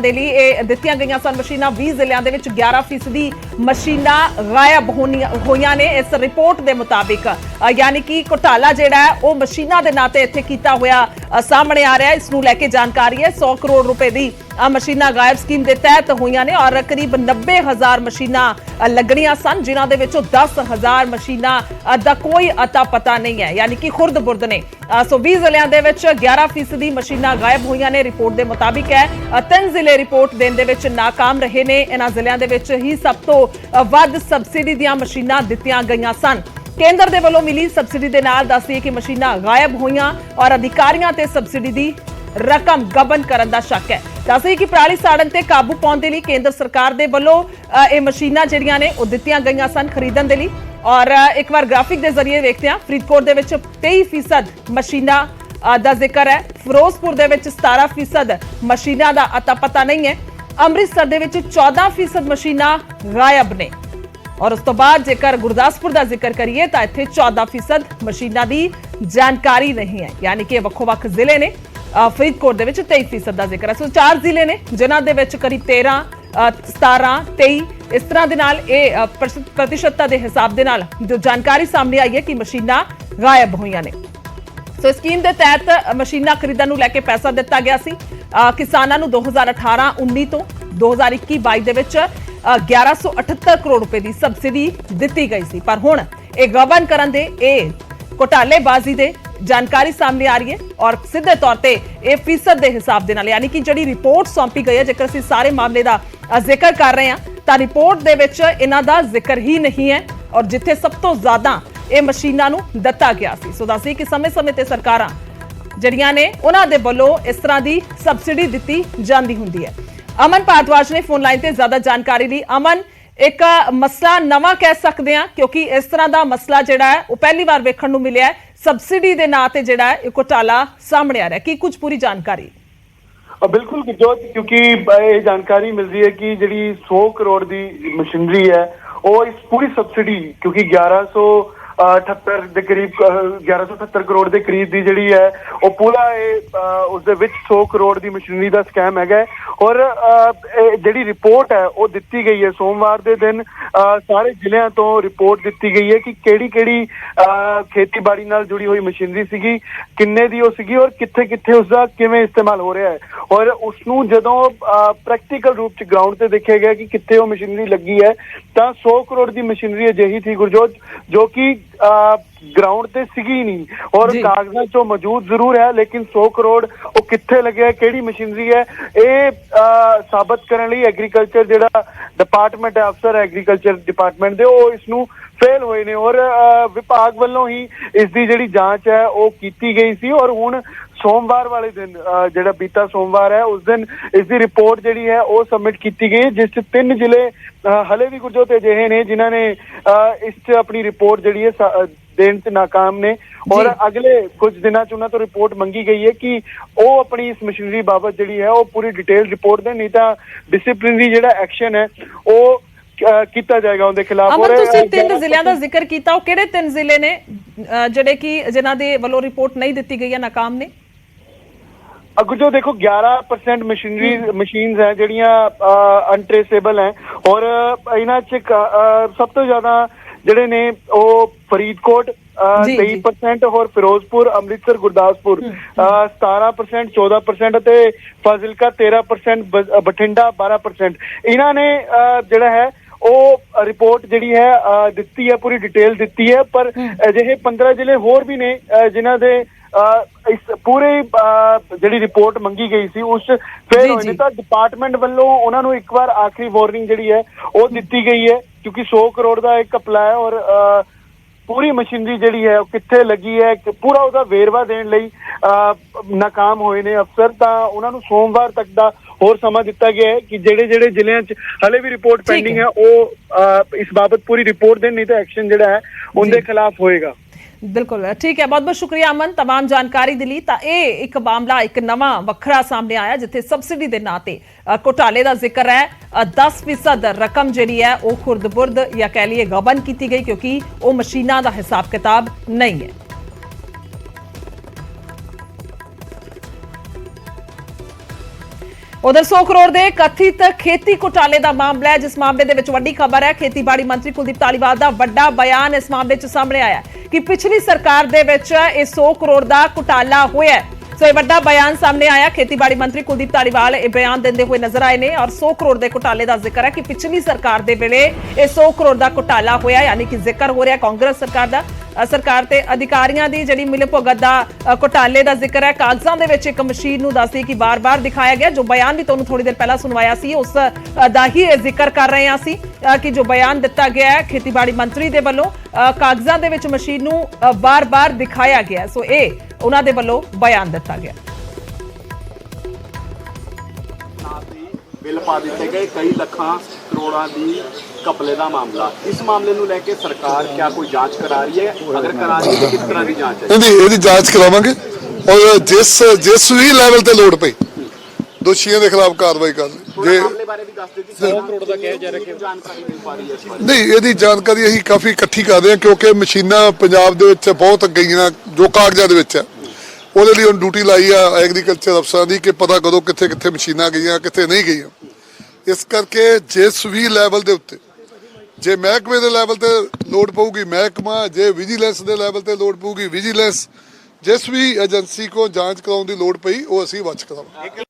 दे लई ये दित्तियां गईयां सन मशीनां। 20 जिलियां दे विच 11% मशीनां गायब होईयां ने इस रिपोर्ट के मुताबिक। यानी कि घोटाला जिहड़ा है वो मशीनां दे नाते इत्थे कीता होया ਸਾਹਮਣੇ ਆ ਰਿਹਾ ਹੈ। ਇਸ ਨੂੰ ਲੈ ਕੇ ਜਾਣਕਾਰੀ ਹੈ 100 ਕਰੋੜ ਰੁਪਏ ਦੀ ਮਸ਼ੀਨਾਂ ਗਾਇਬ ਸਕੀਮ ਦੇ ਤਹਿਤ ਹੋਈਆਂ ਨੇ ਔਰ ਕਰੀਬ 90,000 ਮਸ਼ੀਨਾਂ ਲੱਗਣੀਆਂ ਸਨ, ਜਿਨ੍ਹਾਂ ਦੇ ਵਿੱਚੋਂ 10,000 ਮਸ਼ੀਨਾਂ ਦਾ ਕੋਈ ਅਤਾ ਪਤਾ ਨਹੀਂ ਹੈ, ਯਾਨੀ ਕਿ ਖੁਰਦ-ਬੁਰਦ ਨੇ। ਸੋ 20 ਜ਼ਿਲ੍ਹਿਆਂ ਦੇ ਵਿੱਚ 11% ਮਸ਼ੀਨਾਂ ਗਾਇਬ ਹੋਈਆਂ ਨੇ। ਰਿਪੋਰਟ ਦੇ ਮੁਤਾਬਿਕ ਹੈ 3 ਜ਼ਿਲ੍ਹੇ ਰਿਪੋਰਟ ਦੇਣ ਦੇ ਵਿੱਚ ਨਾਕਾਮ ਰਹੇ ਨੇ। ਇਹਨਾਂ ਜ਼ਿਲ੍ਹਿਆਂ ਦੇ ਵਿੱਚ ਹੀ ਸਭ ਤੋਂ ਵੱਧ ਸਬਸਿਡੀ ਦੀਆਂ ਮਸ਼ੀਨਾਂ ਦਿੱਤੀਆਂ ਗਈਆਂ ਸਨ। ਕੇਂਦਰ ਦੇ ਵੱਲੋਂ ਮਿਲੀ ਸਬਸਿਡੀ ਦੇ ਨਾਲ ਦੱਸੀਏ ਕਿ ਮਸ਼ੀਨਾਂ ਗਾਇਬ ਹੋਈਆਂ ਔਰ ਅਧਿਕਾਰੀਆਂ ਤੇ ਸਬਸਿਡੀ ਦੀ ਰਕਮ ਗਬਨ ਕਰਨ ਦਾ ਸ਼ੱਕ ਹੈ। ਦੱਸਦੇ ਕਿ ਪਰਾਲੀ ਸਾੜਨ ਤੇ ਕਾਬੂ ਪਾਉਣ ਦੇ ਲਈ ਕੇਂਦਰ ਸਰਕਾਰ ਦੇ ਵੱਲੋਂ ਇਹ ਮਸ਼ੀਨਾਂ ਜਿਹੜੀਆਂ ਨੇ ਉਹ ਦਿੱਤੀਆਂ ਗਈਆਂ ਸਨ ਖਰੀਦਣ ਦੇ ਲਈ। ਔਰ ਇੱਕ ਵਾਰ ਗ੍ਰਾਫਿਕ ਦੇ ਜ਼ਰੀਏ ਵੇਖਦੇ ਹਾਂ, ਫਰੀਦਕੋਟ ਦੇ ਵਿੱਚ 23% ਮਸ਼ੀਨਾਂ ਦਾ ਜ਼ਿਕਰ ਹੈ, ਫਿਰੋਜ਼ਪੁਰ ਦੇ ਵਿੱਚ 17% ਮਸ਼ੀਨਾਂ ਦਾ ਅਤਾ ਪਤਾ ਨਹੀਂ ਹੈ, ਅੰਮ੍ਰਿਤਸਰ ਦੇ ਵਿੱਚ 14% ਮਸ਼ੀਨਾਂ ਗਾਇਬ ਨੇ ਔਰ ਉਸ ਤੋਂ ਬਾਅਦ ਜੇਕਰ ਗੁਰਦਾਸਪੁਰ ਦਾ ਜ਼ਿਕਰ ਕਰੀਏ ਤਾਂ ਇੱਥੇ 14% ਮਸ਼ੀਨਾਂ ਦੀ ਜਾਣਕਾਰੀ ਨਹੀਂ ਹੈ, ਯਾਨੀ ਕਿ ਵੱਖੋ-ਵੱਖ ਜ਼ਿਲ੍ਹੇ ਨੇ। ਫਰੀਦਕੋਟ ਦੇ ਵਿੱਚ 23% ਦਾ ਜ਼ਿਕਰ ਹੈ। ਸੋ 4 ਜ਼ਿਲ੍ਹੇ ਨੇ ਜਿਨ੍ਹਾਂ ਦੇ ਵਿੱਚ ਕਰੀਬ 13, 17, 23 ਇਸ ਤਰ੍ਹਾਂ ਦੇ ਨਾਲ ਇਹ ਪ੍ਰਤੀਸ਼ਤਤਾ ਦੇ ਹਿਸਾਬ ਦੇ ਨਾਲ ਜੋ ਜਾਣਕਾਰੀ ਸਾਹਮਣੇ ਆਈ ਹੈ ਕਿ ਮਸ਼ੀਨਾਂ ਗਾਇਬ ਹੋਈਆਂ ਨੇ। ਸੋ ਸਕੀਮ ਦੇ ਤਹਿਤ ਮਸ਼ੀਨਾਂ ਖਰੀਦਣ ਨੂੰ ਲੈ ਕੇ ਪੈਸਾ ਦਿੱਤਾ ਗਿਆ ਸੀ ਕਿਸਾਨਾਂ ਨੂੰ 2018-19 ਤੋਂ 2021-22 ਦੇ ਵਿੱਚ 1178 ਕਰੋੜ ਰੁਪਏ ਦੀ ਸਬਸਿਡੀ ਦਿੱਤੀ ਗਈ ਸੀ। ਪਰ ਹੁਣ ਇਹ ਗਬਨ ਕਰਨ ਦੇ ਇਹ ਘੁਟਾਲੇਬਾਜ਼ੀ ਦੇ ਜਾਣਕਾਰੀ ਸਾਹਮਣੇ ਆ ਰਹੀ ਹੈ ਔਰ ਸਿੱਧੇ ਤੌਰ ਤੇ ਇਹ ਫੀਸਦ ਦੇ ਹਿਸਾਬ ਦੇ ਨਾਲ, ਯਾਨੀ ਕਿ ਜਿਹੜੀ ਰਿਪੋਰਟ ਸੌਂਪੀ ਗਈ ਹੈ, ਜੇਕਰ ਅਸੀਂ ਸਾਰੇ ਮਾਮਲੇ ਦਾ ਜ਼ਿਕਰ ਕਰ ਰਹੇ ਹਾਂ ਤਾਂ ਰਿਪੋਰਟ ਦੇ ਵਿੱਚ ਇਹਨਾਂ ਦਾ ਜ਼ਿਕਰ ਹੀ ਨਹੀਂ ਹੈ ਔਰ ਜਿੱਥੇ ਸਭ ਤੋਂ ਜ਼ਿਆਦਾ ਇਹ ਮਸ਼ੀਨਾਂ ਨੂੰ ਦਿੱਤਾ ਗਿਆ ਸੀ। ਸੋ ਦੱਸੀ ਕਿ ਸਮੇਂ-ਸਮੇਂ ਤੇ ਸਰਕਾਰਾਂ ਜਿਹੜੀਆਂ ਨੇ ਉਹਨਾਂ ਦੇ ਵੱਲੋਂ ਇਸ ਤਰ੍ਹਾਂ ਦੀ ਸਬਸਿਡੀ ਦਿੱਤੀ ਜਾਂਦੀ ਹੁੰਦੀ ਹੈ। ਅਮਨ ਭਾਰਦਵਾਜ ਨੇ ਫੋਨ ਲਾਈਨ ਤੇ ਜ਼ਿਆਦਾ ਜਾਣਕਾਰੀ ਲਈ। ਅਮਨ, ਇੱਕ ਮਸਲਾ ਨਵਾਂ ਕਹਿ ਸਕਦੇ ਹਾਂ ਕਿਉਂਕਿ ਇਸ ਤਰ੍ਹਾਂ ਦਾ ਮਸਲਾ ਜਿਹੜਾ ਹੈ ਉਹ ਪਹਿਲੀ ਵਾਰ ਵੇਖਣ ਨੂੰ ਮਿਲਿਆ ਹੈ। ਸਬਸਿਡੀ ਦੇ ਨਾਂ ਤੇ ਜਿਹੜਾ ਹੈ ਇਹ ਘੁਟਾਲਾ ਸਾਹਮਣੇ ਆ ਰਿਹਾ, ਕੀ ਕੁਝ ਪੂਰੀ ਜਾਣਕਾਰੀ? ਬਿਲਕੁਲ ਗੁਰਜੋਤ, ਕਿਉਂਕਿ ਇਹ ਜਾਣਕਾਰੀ ਮਿਲ ਰਹੀ ਹੈ ਕਿ ਜਿਹੜੀ 100 ਕਰੋੜ ਦੀ ਮਸ਼ੀਨਰੀ ਹੈ ਉਹ ਇਸ ਪੂਰੀ ਸਬਸਿਡੀ, ਕਿਉਂਕਿ 1178 ਦੇ ਕਰੀਬ 1178 ਕਰੋੜ ਦੇ ਕਰੀਬ ਦੀ ਜਿਹੜੀ ਹੈ ਉਹ ਪੂਰਾ ਇਹ ਉਸ ਦੇ ਵਿੱਚ 100 ਕਰੋੜ ਦੀ ਮਸ਼ੀਨਰੀ ਦਾ ਸਕੈਮ ਹੈਗਾ। ਔਰ ਜਿਹੜੀ ਰਿਪੋਰਟ ਹੈ ਉਹ ਦਿੱਤੀ ਗਈ ਹੈ ਸੋਮਵਾਰ ਦੇ ਦਿਨ। ਸਾਰੇ ਜ਼ਿਲ੍ਹਿਆਂ ਤੋਂ ਰਿਪੋਰਟ ਦਿੱਤੀ ਗਈ ਹੈ ਕਿ ਕਿਹੜੀ ਖੇਤੀਬਾੜੀ ਨਾਲ ਜੁੜੀ ਹੋਈ ਮਸ਼ੀਨਰੀ ਸੀਗੀ, ਕਿੰਨੇ ਦੀ ਉਹ ਸੀਗੀ ਔਰ ਕਿੱਥੇ ਉਸਦਾ ਕਿਵੇਂ ਇਸਤੇਮਾਲ ਹੋ ਰਿਹਾ ਹੈ। ਔਰ ਉਸਨੂੰ ਜਦੋਂ ਪ੍ਰੈਕਟੀਕਲ ਰੂਪ ਚ ਗਰਾਊਂਡ ਤੇ ਦੇਖਿਆ ਗਿਆ ਕਿ ਕਿੱਥੇ ਉਹ ਮਸ਼ੀਨਰੀ ਲੱਗੀ ਹੈ ਤਾਂ 100 ਕਰੋੜ ਦੀ ਮਸ਼ੀਨਰੀ ਅਜਿਹੀ ਸੀ ਗੁਰਜੋਤ ਜੋ ਕਿ ਗਰਾਊਂਡ ਤੇ ਸੀਗੀ ਨਹੀਂ ਔਰ ਕਾਗਜ਼ਾਂ ਚੋਂ ਮੌਜੂਦ ਜ਼ਰੂਰ ਹੈ, ਲੇਕਿਨ 100 ਕਰੋੜ ਉਹ ਕਿੱਥੇ ਲੱਗਿਆ, ਕਿਹੜੀ ਮਸ਼ੀਨਰੀ ਹੈ, ਇਹ ਸਾਬਤ ਕਰਨ ਲਈ ਐਗਰੀਕਲਚਰ ਜਿਹੜਾ ਡਿਪਾਰਟਮੈਂਟ ਹੈ, ਅਫਸਰ ਐਗਰੀਕਲਚਰ ਡਿਪਾਰਟਮੈਂਟ ਦੇ, ਉਹ ਇਸ ਨੂੰ ਫੇਲ ਹੋਏ ਨੇ ਔਰ ਵਿਭਾਗ ਵੱਲੋਂ ਹੀ ਇਸ ਦੀ ਜਿਹੜੀ ਜਾਂਚ ਹੈ ਉਹ ਕੀਤੀ ਗਈ ਸੀ। ਔਰ ਹੁਣ ਸੋਮਵਾਰ ਵਾਲੇ ਦਿਨ ਜਿਹੜਾ ਬੀਤਾ ਸੋਮਵਾਰ ਹੈ ਉਸ ਦਿਨ ਇਸ ਦੀ ਰਿਪੋਰਟ ਜਿਹੜੀ ਹੈ ਉਹ ਸਬਮਿਟ ਕੀਤੀ ਗਈ, ਜਿਸ 'ਚ 3 ਜ਼ਿਲ੍ਹੇ ਹਲੇ ਵੀ ਗੁਰਜੋਤ ਅਜਿਹੇ ਨੇ ਜਿਨ੍ਹਾਂ ਨੇ ਇਸ 'ਚ ਆਪਣੀ ਰਿਪੋਰਟ ਜਿਹੜੀ ਹੈ ਦੇਣ 'ਚ ਨਾਕਾਮ ਨੇ ਔਰ ਅਗਲੇ ਕੁਝ ਦਿਨਾਂ 'ਚ ਉਹਨਾਂ ਤੋਂ ਰਿਪੋਰਟ ਮੰਗੀ ਗਈ ਹੈ ਕਿ ਉਹ ਆਪਣੀ ਇਸ ਮਸ਼ੀਨਰੀ ਬਾਬਤ ਜਿਹੜੀ ਹੈ ਉਹ ਪੂਰੀ ਡਿਟੇਲ ਰਿਪੋਰਟ ਦੇਣ, ਨਹੀਂ ਤਾਂ ਡਿਸਪਲਿਨਰੀ ਜਿਹੜਾ ਐਕਸ਼ਨ ਹੈ ਉਹ ਕੀਤਾ ਜਾਏਗਾ ਉਹਦੇ ਖਿਲਾਫ। ਅਮਨ, ਤੁਸੀਂ 3 ਜ਼ਿਲ੍ਹਿਆਂ ਦਾ ਜ਼ਿਕਰ ਕੀਤਾ, ਉਹ ਕਿਹੜੇ 3 ਜ਼ਿਲ੍ਹੇ ਨੇ ਜਿਹੜੇ ਕਿ ਜਿਨ੍ਹਾਂ ਦੇ ਵੱਲੋਂ ਰਿਪੋਰਟ ਨਹੀਂ ਦਿੱਤੀ ਗਈ ਹੈ, ਨਾਕਾਮ ਨੇ? ਅੱਗੋਂ ਜੋ ਦੇਖੋ 11% ਮਸ਼ੀਨਸ ਹੈ ਜਿਹੜੀਆਂ ਅਨਟ੍ਰੇਸੇਬਲ ਹੈ ਔਰ ਇਹਨਾਂ 'ਚ ਸਭ ਤੋਂ ਜ਼ਿਆਦਾ ਜਿਹੜੇ ਨੇ ਉਹ ਫਰੀਦਕੋਟ 23% ਹੋਰ ਫਿਰੋਜ਼ਪੁਰ, ਅੰਮ੍ਰਿਤਸਰ, ਗੁਰਦਾਸਪੁਰ 17%, 14% ਅਤੇ ਫਾਜ਼ਿਲਕਾ 13%, ਬਠਿੰਡਾ 12%। ਇਹਨਾਂ ਨੇ ਜਿਹੜਾ ਹੈ ਉਹ ਰਿਪੋਰਟ ਜਿਹੜੀ ਹੈ ਦਿੱਤੀ ਹੈ, ਪੂਰੀ ਡਿਟੇਲ ਦਿੱਤੀ ਹੈ। ਪਰ ਅਜਿਹੇ 15 ਜ਼ਿਲ੍ਹੇ ਹੋਰ ਵੀ ਨੇ ਜਿਨ੍ਹਾਂ ਦੇ ਇਸ ਪੂਰੇ ਜਿਹੜੀ ਰਿਪੋਰਟ ਮੰਗੀ ਗਈ ਸੀ ਉਸ ਫੇਲ ਹੋਏ ਨੇ। ਤਾਂ ਡਿਪਾਰਟਮੈਂਟ ਵੱਲੋਂ ਉਹਨਾਂ ਨੂੰ ਇੱਕ ਵਾਰ ਆਖਰੀ ਵਾਰਨਿੰਗ ਜਿਹੜੀ ਹੈ ਉਹ ਦਿੱਤੀ ਗਈ ਹੈ, ਕਿਉਂਕਿ 100 ਕਰੋੜ ਦਾ ਇੱਕ ਘਪਲਾ ਹੈ ਔਰ ਪੂਰੀ ਮਸ਼ੀਨਰੀ ਜਿਹੜੀ ਹੈ ਉਹ ਕਿੱਥੇ ਲੱਗੀ ਹੈ ਪੂਰਾ ਉਹਦਾ ਵੇਰਵਾ ਦੇਣ ਲਈ ਨਾਕਾਮ ਹੋਏ ਨੇ ਅਫਸਰ। ਤਾਂ ਉਹਨਾਂ ਨੂੰ ਸੋਮਵਾਰ ਤੱਕ ਦਾ ਹੋਰ ਸਮਾਂ ਦਿੱਤਾ ਗਿਆ ਹੈ ਕਿ ਜਿਹੜੇ ਜ਼ਿਲ੍ਹਿਆਂ 'ਚ ਹਲੇ ਵੀ ਰਿਪੋਰਟ ਪੈਂਡਿੰਗ ਹੈ ਉਹ ਇਸ ਬਾਬਤ ਪੂਰੀ ਰਿਪੋਰਟ ਦੇਣ, ਨਹੀਂ ਤਾਂ ਐਕਸ਼ਨ ਜਿਹੜਾ ਹੈ ਉਹਦੇ ਖਿਲਾਫ ਹੋਏਗਾ। ਬਿਲਕੁਲ ਠੀਕ ਹੈ, ਬਹੁਤ ਬਹੁਤ ਸ਼ੁਕਰੀਆ ਅਮਨ ਤਮਾਮ ਜਾਣਕਾਰੀ ਦੇ ਲਈ। ਤਾਂ ਇਹ ਇੱਕ ਮਾਮਲਾ ਇੱਕ ਨਵਾਂ ਵੱਖਰਾ ਸਾਹਮਣੇ ਆਇਆ ਜਿੱਥੇ ਸਬਸਿਡੀ ਦੇ ਨਾਂ ਤੇ ਘੁਟਾਲੇ ਦਾ ਜ਼ਿਕਰ ਹੈ। 10% ਰਕਮ ਜਿਹੜੀ ਹੈ ਉਹ ਖੁਰਦ-ਬੁਰਦ ਜਾਂ ਕਹਿ ਲਈਏ ਗਬਨ ਕੀਤੀ ਗਈ ਕਿਉਂਕਿ ਉਹ ਮਸ਼ੀਨਾਂ ਦਾ ਹਿਸਾਬ ਕਿਤਾਬ ਨਹੀਂ ਹੈ। ਉਧਰ 100 ਕਰੋੜ ਦੇ ਕਥਿਤ ਖੇਤੀ ਘੁਟਾਲੇ ਦਾ ਮਾਮਲਾ ਹੈ, ਜਿਸ ਮਾਮਲੇ ਦੇ ਵਿੱਚ ਵੱਡੀ ਖਬਰ ਹੈ। ਖੇਤੀਬਾੜੀ ਮੰਤਰੀ ਕੁਲਦੀਪ ਧਾਲੀਵਾਲ ਦਾ ਵੱਡਾ ਬਿਆਨ ਇਸ ਮਾਮਲੇ 'ਚ ਸਾਹਮਣੇ ਆਇਆ ਕਿ ਪਿਛਲੀ ਸਰਕਾਰ ਦੇ ਵਿੱਚ ਇਹ 100 ਕਰੋੜ ਦਾ ਘੁਟਾਲਾ ਹੋਇਆ ਸੋ ਇਹ ਵੱਡਾ ਬਿਆਨ ਸਾਹਮਣੇ ਆਇਆ। ਖੇਤੀਬਾੜੀ ਮੰਤਰੀ ਕੁਲਦੀਪ ਧਾਲੀਵਾਲ ਇਹ ਬਿਆਨ ਦਿੰਦੇ ਹੋਏ ਨਜ਼ਰ ਆਏ ਨੇ ਔਰ 100 ਕਰੋੜ ਦੇ ਘੁਟਾਲੇ ਦਾ ਜ਼ਿਕਰ ਹੈ ਕਿ ਪਿਛਲੀ ਸਰਕਾਰ ਦੇ ਵੇਲੇ ਇਹ 100 ਕਰੋੜ ਦਾ ਘੁਟਾਲਾ ਹੋਇਆ, ਯਾਨੀ ਕਿ ਜ਼ਿਕਰ ਹੋ ਰਿਹਾ ਕਾਂਗਰਸ ਸਰਕਾਰ ਦਾ। ਸਰਕਾਰ ਤੇ ਅਧਿਕਾਰੀਆਂ ਦੀ ਜਿਹੜੀ ਮਿਲੀਭੁਗਤ ਦਾ ਘੁਟਾਲੇ ਦਾ ਜ਼ਿਕਰ ਹੈ। ਕਾਗਜ਼ਾਂ ਦੇ ਵਿੱਚ ਇੱਕ ਮਸ਼ੀਨ ਨੂੰ ਦੱਸਦੀ ਕਿ ਬਾਰ-ਬਾਰ ਦਿਖਾਇਆ ਗਿਆ। ਜੋ ਬਿਆਨ ਵੀ ਤੁਹਾਨੂੰ ਥੋੜੀ ਦੇਰ ਪਹਿਲਾਂ ਸੁਣਵਾਇਆ ਸੀ ਉਸ ਦਾ ਹੀ ਇਹ ਜ਼ਿਕਰ ਕਰ ਰਹੇ ਹਾਂ ਅਸੀਂ ਕਿ ਜੋ ਬਿਆਨ ਦਿੱਤਾ ਗਿਆ ਹੈ ਖੇਤੀਬਾੜੀ ਮੰਤਰੀ ਦੇ ਵੱਲੋਂ, ਕਾਗਜ਼ਾਂ ਦੇ ਵਿੱਚ ਮਸ਼ੀਨ ਨੂੰ ਬਾਰ-ਬਾਰ ਦਿਖਾਇਆ ਗਿਆ। ਸੋ ਇਹ ਉਹਨਾਂ ਦੇ ਵੱਲੋਂ ਬਿਆਨ ਦਿੱਤਾ ਗਿਆ। ਬਿੱਲ ਪਾ ਦਿੱਤੇ ਗਏ ਕਈ ਲੱਖਾਂ ਕਰੋੜਾਂ ਦੀ ਘਪਲੇ ਦਾ ਮਾਮਲਾ। ਇਸ ਮਾਮਲੇ ਨੂੰ ਲੈ ਕੇ ਸਰਕਾਰ ਕਿਆ ਕੋਈ ਜਾਂਚ ਕਰਾ ਰਹੀ ਹੈ? ਅਗਰ ਕਰਾ ਰਹੀ ਹੈ ਤਾਂ ਕਿਸ ਤਰ੍ਹਾਂ ਦੀ ਜਾਂਚ ਹੈ? ਇਹਦੀ ਜਾਂਚ ਕਰਾਵਾਂਗੇ ਔਰ ਜਿਸ ਵੀ ਲੈਵਲ ਤੇ ਲੋੜ ਪਈ ਦੋਸ਼ੀਆਂ ਦੇ ਖਿਲਾਫ ਕਾਰਵਾਈ ਕਰ ਲਈ। ਜੇ ਮਾਮਲੇ ਬਾਰੇ ਵੀ ਦੱਸ ਦਿੱਤੀ 100 ਕਰੋੜ ਦਾ ਕਿਹਾ ਜਾ ਰਿਹਾ ਕਿ ਜਾਣਕਾਰੀ ਮਿਲ ਪਾ ਰਹੀ ਹੈ ਇਸ ਬਾਰੇ? ਨਹੀਂ, ਇਹਦੀ ਜਾਣਕਾਰੀ ਅਸੀਂ ਕਾਫੀ ਇਕੱਠੀ ਕਰਦੇ ਹਾਂ ਕਿਉਂਕਿ ਮਸ਼ੀਨਾਂ ਪੰਜਾਬ ਦੇ ਵਿੱਚ ਬਹੁਤ ਗਈਆਂ ਜੋ ਕਾਗਜ਼ਾਂ ਦੇ ਵਿੱਚ ਹੈ। ਉਹਦੇ ਲਈ ਹੁਣ ਡਿਊਟੀ ਲਾਈ ਆ ਐਗਰੀਕਲਚਰ ਅਫਸਰਾਂ ਦੀ ਕਿ ਪਤਾ ਕਰੋ ਕਿੱਥੇ ਕਿੱਥੇ ਮਸ਼ੀਨਾਂ ਗਈਆਂ ਕਿੱਥੇ ਨਹੀਂ ਗਈਆਂ। ਇਸ ਕਰਕੇ ਜਿਸ ਵੀ ਲੈਵਲ ਦੇ ਉੱਤੇ, ਜੇ ਮਹਿਕਮੇ ਦੇ ਲੈਵਲ ਤੇ ਲੋੜ ਪਊਗੀ ਮਹਿਕਮਾ, ਜੇ ਵਿਜੀਲੈਂਸ ਦੇ ਲੈਵਲ ਤੇ ਲੋੜ ਪਊਗੀ ਵਿਜੀਲੈਂਸ, ਜਿਸ ਵੀ ਏਜੰਸੀ ਕੋ ਜਾਂਚ ਕਰਾਉਣ ਦੀ ਲੋੜ ਪਈ ਉਹ ਅਸੀਂ ਵਾਚ ਕਰਾਵਾਂਗੇ।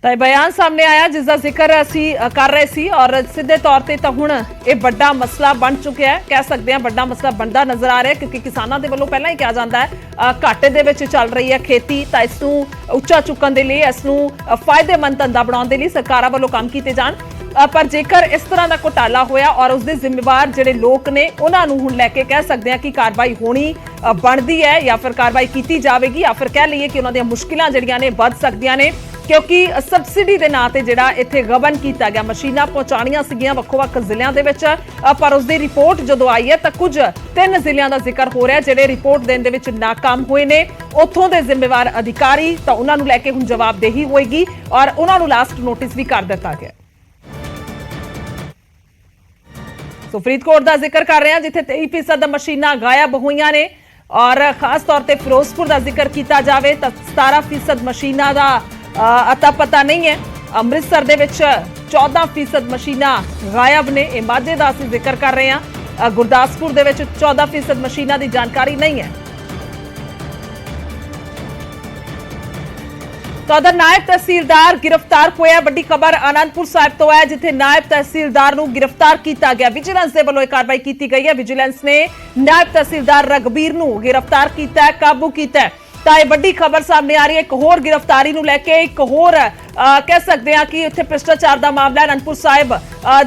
ਤਾਂ ਇਹ ਬਿਆਨ ਸਾਹਮਣੇ ਆਇਆ ਜਿਸ ਦਾ ਜ਼ਿਕਰ ਅਸੀਂ ਕਰ ਰਹੇ ਸੀ ਔਰ ਸਿੱਧੇ ਤੌਰ ਤੇ ਤਾਂ ਹੁਣ ਇਹ ਵੱਡਾ ਮਸਲਾ ਬਣ ਚੁੱਕਿਆ ਹੈ। ਕਹਿ ਸਕਦੇ ਹਾਂ ਵੱਡਾ ਮਸਲਾ ਬਣਦਾ ਨਜ਼ਰ ਆ ਰਿਹਾ ਕਿਉਂਕਿ ਕਿਸਾਨਾਂ ਦੇ ਵੱਲੋਂ ਪਹਿਲਾਂ ਹੀ ਕਿਹਾ ਜਾਂਦਾ ਹੈ ਘਾਟੇ ਦੇ ਵਿੱਚ ਚੱਲ ਰਹੀ ਹੈ ਖੇਤੀ, ਤਾਂ ਇਸ ਨੂੰ ਉੱਚਾ ਚੁੱਕਣ ਦੇ ਲਈ, ਇਸ ਨੂੰ ਫਾਇਦੇਮੰਦ ਧੰਦਾ ਬਣਾਉਣ ਦੇ ਲਈ ਸਰਕਾਰਾਂ ਵੱਲੋਂ ਕੰਮ ਕੀਤੇ ਜਾਣ। ਪਰ ਜੇਕਰ ਇਸ ਤਰ੍ਹਾਂ ਦਾ ਘੁਟਾਲਾ ਹੋਇਆ ਔਰ ਉਸ ਦੇ ਜ਼ਿੰਮੇਵਾਰ ਜਿਹੜੇ ਲੋਕ ਨੇ ਉਹਨਾਂ ਨੂੰ ਹੁਣ ਲੈ ਕੇ ਕਹਿ ਸਕਦੇ ਹਾਂ ਕਿ ਕਾਰਵਾਈ ਹੋਣੀ ਬਣਦੀ ਹੈ ਜਾਂ ਫਿਰ ਕਾਰਵਾਈ ਕੀਤੀ ਜਾਵੇਗੀ ਜਾਂ ਫਿਰ ਕਹਿ ਲਈਏ ਕਿ ਉਹਨਾਂ ਦੀਆਂ ਮੁਸ਼ਕਿਲਾਂ ਜਿਹੜੀਆਂ ਨੇ ਵੱਧ ਸਕਦੀਆਂ ਨੇ ਕਿਉਂਕਿ ਸਬਸਿਡੀ ਦੇ ਨਾਂ ਤੇ ਜਿਹੜਾ ਇੱਥੇ ਗਬਨ ਕੀਤਾ ਗਿਆ। ਮਸ਼ੀਨਾਂ ਪਹੁੰਚਾਣੀਆਂ ਸੀਗੀਆਂ ਵੱਖ-ਵੱਖ ਜ਼ਿਲ੍ਹਿਆਂ ਦੇ ਵਿੱਚ ਪਰ ਉਸ ਦੀ ਰਿਪੋਰਟ ਜਦੋਂ ਆਈ ਹੈ ਤਾਂ ਕੁਝ 3 ਜ਼ਿਲ੍ਹਿਆਂ ਦਾ ਜ਼ਿਕਰ ਹੋ ਰਿਹਾ ਜਿਹੜੇ ਰਿਪੋਰਟ ਦੇਣ ਦੇ ਵਿੱਚ ਨਾਕਾਮ ਹੋਏ ਨੇ। ਉੱਥੋਂ ਦੇ ਜ਼ਿੰਮੇਵਾਰ ਅਧਿਕਾਰੀ ਤਾਂ ਉਹਨਾਂ ਨੂੰ ਲੈ ਕੇ ਹੁਣ ਜਵਾਬਦੇਹੀ ਹੋਏਗੀ ਔਰ ਉਹਨਾਂ ਨੂੰ ਲਾਸਟ ਨੋਟਿਸ ਵੀ ਕਰ ਦਿੱਤਾ ਗਿਆ। ਸੋ ਫਰੀਦਕੋਟ ਦਾ ਜ਼ਿਕਰ ਕਰ ਰਹੇ ਹਾਂ ਜਿੱਥੇ 23% ਮਸ਼ੀਨਾਂ ਗਾਇਬ ਹੋਈਆਂ ਨੇ ਔਰ ਖਾਸ ਤੌਰ ਤੇ ਫਿਰੋਜ਼ਪੁਰ ਦਾ ਜ਼ਿਕਰ ਕੀਤਾ ਜਾਵੇ ਤਾਂ 17% ਮਸ਼ੀਨਾਂ ਦਾ ਅਤਾ ਪਤਾ ਨਹੀਂ ਹੈ। ਅੰਮ੍ਰਿਤਸਰ ਦੇ ਵਿੱਚ 14% ਮਸ਼ੀਨਾਂ ਗਾਇਬ ਨੇ। ਇਹ ਮਾਝੇ ਦਾ ਅਸੀਂ ਜ਼ਿਕਰ ਕਰ ਰਹੇ ਹਾਂ। ਗੁਰਦਾਸਪੁਰ ਦੇ ਵਿੱਚ 14% ਮਸ਼ੀਨਾਂ ਦੀ ਜਾਣਕਾਰੀ ਨਹੀਂ ਹੈ। ਤਾਂ ਉਧਰ ਨਾਇਬ ਤਹਿਸੀਲਦਾਰ ਗ੍ਰਿਫਤਾਰ ਹੋਇਆ। ਵੱਡੀ ਖਬਰ ਆਨੰਦਪੁਰ ਸਾਹਿਬ ਤੋਂ ਹੈ ਜਿੱਥੇ ਨਾਇਬ ਤਹਿਸੀਲਦਾਰ ਨੂੰ ਗ੍ਰਿਫਤਾਰ ਕੀਤਾ ਗਿਆ। ਵਿਜੀਲੈਂਸ ਦੇ ਵੱਲੋਂ ਇਹ ਕਾਰਵਾਈ ਕੀਤੀ ਗਈ ਹੈ। ਵਿਜੀਲੈਂਸ ਨੇ ਨਾਇਬ ਤਹਿਸੀਲਦਾਰ ਰਗਬੀਰ ਨੂੰ ਗ੍ਰਿਫਤਾਰ ਕੀਤਾ ਹੈ, ਕਾਬੂ ਕੀਤਾ ਹੈ। ਤਾਂ ਇਹ ਵੱਡੀ ਖਬਰ ਸਾਹਮਣੇ ਆ ਰਹੀ ਹੈ। ਇੱਕ ਹੋਰ ਗ੍ਰਿਫਤਾਰੀ ਨੂੰ ਲੈ ਕੇ ਇੱਕ ਹੋਰ ਕਹਿ ਸਕਦੇ ਹਾਂ ਕਿ ਇੱਥੇ ਭ੍ਰਿਸ਼ਟਾਚਾਰ ਦਾ ਮਾਮਲਾ ਅਨੰਦਪੁਰ ਸਾਹਿਬ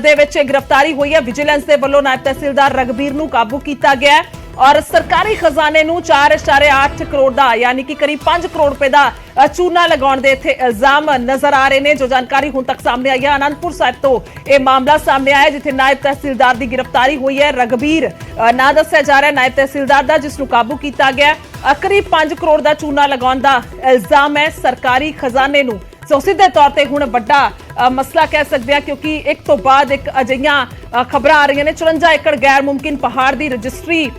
ਦੇ ਵਿੱਚ ਗ੍ਰਿਫਤਾਰੀ ਹੋਈ ਹੈ। ਵਿਜੀਲੈਂਸ ਦੇ ਵੱਲੋਂ ਨਾਇਬ ਤਹਿਸੀਲਦਾਰ ਰਗਬੀਰ ਨੂੰ ਕਾਬੂ ਕੀਤਾ ਗਿਆ ਹੈ ਔਰ ਸਰਕਾਰੀ ਖਜ਼ਾਨੇ ਨੂੰ 4.8 ਕਰੋੜ ਦਾ ਯਾਨੀ ਕਿ ਕਰੀਬ 5 ਕਰੋੜ ਰੁਪਏ ਦਾ ਚੂਨਾ ਲਗਾਉਣ ਦੇ ਇੱਥੇ ਇਲਜ਼ਾਮ ਨਜ਼ਰ ਆ ਰਹੇ ਨੇ। ਜੋ ਜਾਣਕਾਰੀ ਹੁਣ ਤੱਕ ਸਾਹਮਣੇ ਆਈ ਹੈ ਅਨੰਦਪੁਰ ਸਾਹਿਬ ਤੋਂ ਇਹ ਮਾਮਲਾ ਸਾਹਮਣੇ ਆਇਆ ਜਿੱਥੇ ਨਾਇਬ ਤਹਿਸੀਲਦਾਰ ਦੀ ਗ੍ਰਿਫਤਾਰੀ ਹੋਈ ਹੈ। ਰਗਬੀਰ ਨਾਂ ਦੱਸਿਆ ਜਾ ਰਿਹਾ ਨਾਇਬ ਤਹਿਸੀਲਦਾਰ ਦਾ ਜਿਸ ਨੂੰ ਕਾਬੂ ਕੀਤਾ ਗਿਆ। ਕਰੀਬ 5 ਕਰੋੜ ਦਾ ਚੂਨਾ ਲਗਾਉਣ ਦਾ ਇਲਜ਼ਾਮ ਹੈ ਸਰਕਾਰੀ ਖਜ਼ਾਨੇ ਨੂੰ। ਸੋ ਸਿੱਧੇ ਤੌਰ ਤੇ ਹੁਣ ਵੱਡਾ ਮਸਲਾ ਕਹਿ ਸਕਦੇ ਆ ਕਿਉਂਕਿ ਇੱਕ ਤੋਂ ਬਾਅਦ ਇੱਕ ਅਜਿਹੀਆਂ ਖਬਰਾਂ ਆ ਰਹੀਆਂ ਨੇ। 54 ਏਕੜ ਗੈਰ ਮੁਮਕਿਨ ਪਹਾੜ ਦੀ ਰਜਿਸਟਰੀ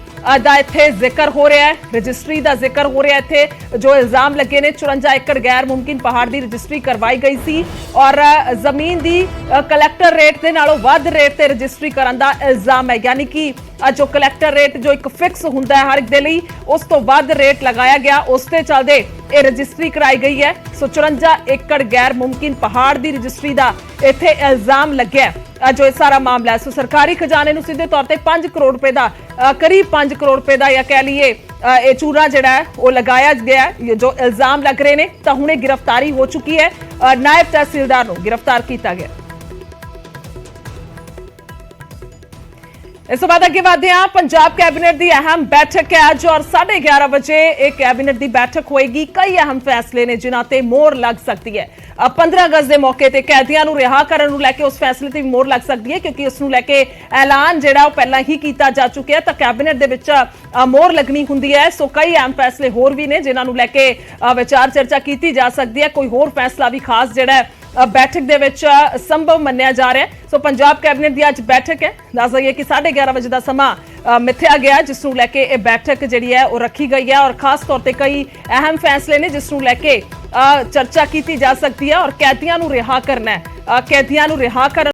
ਦਾ ਇੱਥੇ ਜ਼ਿਕਰ ਹੋ ਰਿਹਾ ਹੈ। ਰਜਿਸਟਰੀ ਦਾ ਜ਼ਿਕਰ ਹੋ ਰਿਹਾ ਇੱਥੇ ਜੋ ਇਲਜ਼ਾਮ ਲੱਗੇ ਨੇ 54 ਏਕੜ ਗੈਰ ਮੁਮਕਿਨ ਪਹਾੜ ਦੀ ਰਜਿਸਟਰੀ ਕਰਵਾਈ ਗਈ ਸੀ ਔਰ ਜ਼ਮੀਨ ਦੀ ਕਲੈਕਟਰ ਰੇਟ ਦੇ ਨਾਲੋਂ ਵੱਧ ਰੇਟ ਤੇ ਰਜਿਸਟਰੀ ਕਰਨ ਦਾ ਇਲਜ਼ਾਮ ਹੈ। ਯਾਨੀ ਕਿ ਜੋ ਕਲੈਕਟਰ ਰੇਟ ਜੋ ਇੱਕ ਫਿਕਸ ਹੁੰਦਾ ਹੈ ਹਰ ਇੱਕ ਦੇ ਲਈ ਉਸ ਤੋਂ ਵੱਧ ਰੇਟ ਲਗਾਇਆ ਗਿਆ। ਉਸ ਤੇ ਚੱਲਦੇ ਇਹ ਰਜਿਸਟਰੀ ਕਰਾਈ ਗਈ ਹੈ। ਸੋ 54 ਏਕੜ ਗੈਰ ਮੁਮਕਿਨ ਪਹਾੜ ਦੀ ਰਜਿਸਟਰੀ ਦਾ ਇੱਥੇ ਇਲਜ਼ਾਮ ਲੱਗਿਆ ਜੋ ਇਹ ਸਾਰਾ ਮਾਮਲਾ ਹੈ। ਸੋ ਸਰਕਾਰੀ ਖਜ਼ਾਨੇ ਨੂੰ ਸਿੱਧੇ ਤੌਰ ਤੇ 5 ਕਰੋੜ ਰੁਪਏ ਦਾ ਕਰੀਬ 5 ਕਰੋੜ ਰੁਪਏ ਦਾ ਜਾਂ ਕਹਿ ਲਈਏ ਇਹ ਚੂਨਾ ਜਿਹੜਾ ਹੈ ਉਹ ਲਗਾਇਆ ਗਿਆ ਹੈ ਜੋ ਇਲਜ਼ਾਮ ਲੱਗ ਰਹੇ ਨੇ। ਤਾਂ ਹੁਣੇ ਗ੍ਰਿਫਤਾਰੀ ਹੋ ਚੁੱਕੀ ਹੈ। ਨਾਇਬ ਤਹਿਸੀਲਦਾਰ ਨੂੰ ਗ੍ਰਿਫਤਾਰ ਕੀਤਾ ਗਿਆ। ਇਸ ਤੋਂ ਬਾਅਦ ਅੱਗੇ ਵਧਦੇ ਹਾਂ। ਪੰਜਾਬ ਕੈਬਨਿਟ ਦੀ ਅਹਿਮ ਬੈਠਕ ਹੈ ਅੱਜ ਔਰ 11:30 ਵਜੇ ਇਹ ਕੈਬਨਿਟ ਦੀ ਬੈਠਕ ਹੋਏਗੀ। ਕਈ ਅਹਿਮ ਫੈਸਲੇ ਨੇ ਜਿਨ੍ਹਾਂ ਤੇ ਮੋਹਰ ਲੱਗ ਸਕਦੀ ਹੈ। 15 ਅਗਸਤ ਦੇ ਮੌਕੇ ਤੇ ਕੈਦੀਆਂ ਨੂੰ ਰਿਹਾ ਕਰਨ ਨੂੰ ਲੈ ਕੇ ਉਸ ਫੈਸਲੇ ਤੇ ਵੀ ਮੋਹਰ ਲੱਗ ਸਕਦੀ ਹੈ ਕਿਉਂਕਿ ਉਸ ਨੂੰ ਲੈ ਕੇ ਐਲਾਨ ਜਿਹੜਾ ਉਹ ਪਹਿਲਾਂ ਹੀ ਕੀਤਾ ਜਾ ਚੁੱਕਿਆ ਤਾਂ ਕੈਬਨਿਟ ਦੇ ਵਿੱਚ ਮੋਹਰ ਲੱਗਣੀ ਹੁੰਦੀ ਹੈ। ਸੋ ਕਈ ਅਹਿਮ ਫੈਸਲੇ ਹੋਰ ਵੀ ਨੇ ਜਿਨ੍ਹਾਂ ਨੂੰ ਲੈ ਕੇ ਵਿਚਾਰ ਚਰਚਾ ਕੀਤੀ ਜਾ ਸਕਦੀ ਹੈ। ਕੋਈ ਹੋਰ ਫੈਸਲਾ ਵੀ ਖਾਸ ਜਿਹੜਾ ਹੈ ਬੈਠਕ ਦੇ ਵਿੱਚ ਸੰਭਵ ਮੰਨਿਆ ਜਾ ਰਿਹਾ ਹੈ। ਸੋ ਪੰਜਾਬ ਕੈਬਨਿਟ ਦੀ ਅੱਜ ਬੈਠਕ ਹੈ। ਦੱਸ ਦਈਏ ਕਿ 11:30 ਵਜੇ ਦਾ ਸਮਾਂ ਮਿੱਥਿਆ ਗਿਆ ਜਿਸ ਨੂੰ ਲੈ ਕੇ ਇਹ ਬੈਠਕ ਜਿਹੜੀ ਹੈ ਉਹ ਰੱਖੀ ਗਈ ਹੈ ਔਰ ਖਾਸ ਤੌਰ ਤੇ ਕਈ ਅਹਿਮ ਫੈਸਲੇ ਨੇ ਜਿਸ ਨੂੰ ਲੈ ਕੇ ਚਰਚਾ ਕੀਤੀ ਜਾ ਸਕਦੀ ਹੈ ਔਰ ਕੈਦੀਆਂ ਨੂੰ ਰਿਹਾ ਕਰਨਾ ਹੈ। ਕੈਦੀਆਂ ਨੂੰ ਰਿਹਾ ਕਰਨ